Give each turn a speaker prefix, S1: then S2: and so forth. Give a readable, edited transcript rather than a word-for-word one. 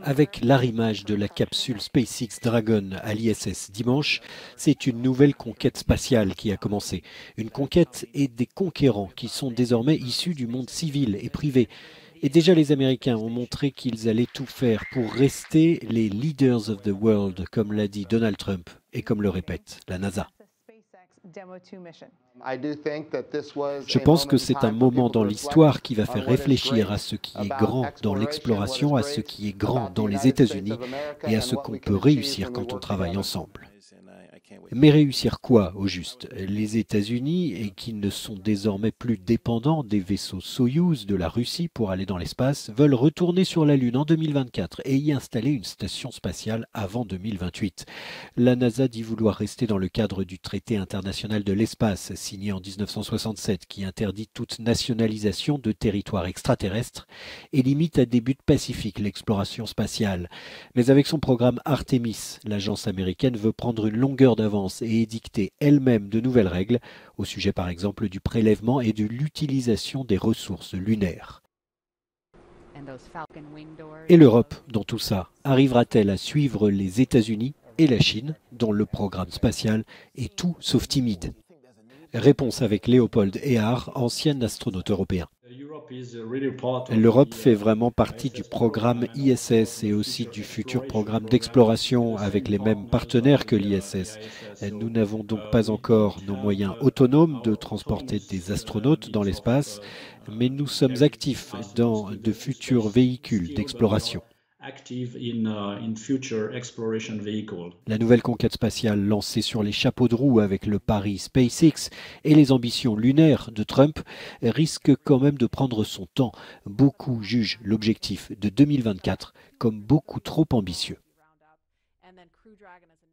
S1: Avec l'arrimage de la capsule SpaceX Dragon à l'ISS dimanche, c'est une nouvelle conquête spatiale qui a commencé. Une conquête et des conquérants qui sont désormais issus du monde civil et privé. Et déjà les Américains ont montré qu'ils allaient tout faire pour rester les leaders of the world, comme l'a dit Donald Trump et comme le répète la NASA. Je pense que c'est un moment dans l'histoire qui va faire réfléchir à ce qui est grand dans l'exploration, à ce qui est grand dans les États-Unis et à ce qu'on peut réussir quand on travaille ensemble. Mais réussir quoi, au juste? Les États-Unis, et qui ne sont désormais plus dépendants des vaisseaux Soyouz de la Russie pour aller dans l'espace, veulent retourner sur la Lune en 2024 et y installer une station spatiale avant 2028. La NASA dit vouloir rester dans le cadre du traité international de l'espace, signé en 1967, qui interdit toute nationalisation de territoires extraterrestres et limite à des buts pacifiques l'exploration spatiale. Mais avec son programme Artemis, l'agence américaine veut prendre une longueur d'avance et édicter elle-même de nouvelles règles, au sujet par exemple du prélèvement et de l'utilisation des ressources lunaires. Et l'Europe, dans tout ça, arrivera-t-elle à suivre les États-Unis et la Chine, dont le programme spatial est tout sauf timide? Réponse avec Léopold Ehar, ancien astronaute européen. L'Europe fait vraiment partie du programme ISS et aussi du futur programme d'exploration avec les mêmes partenaires que l'ISS. Nous n'avons donc pas encore nos moyens autonomes de transporter des astronautes dans l'espace, mais nous sommes actifs dans de futurs véhicules d'exploration. La nouvelle conquête spatiale lancée sur les chapeaux de roue avec le pari SpaceX et les ambitions lunaires de Trump risque quand même de prendre son temps. Beaucoup jugent l'objectif de 2024 comme beaucoup trop ambitieux.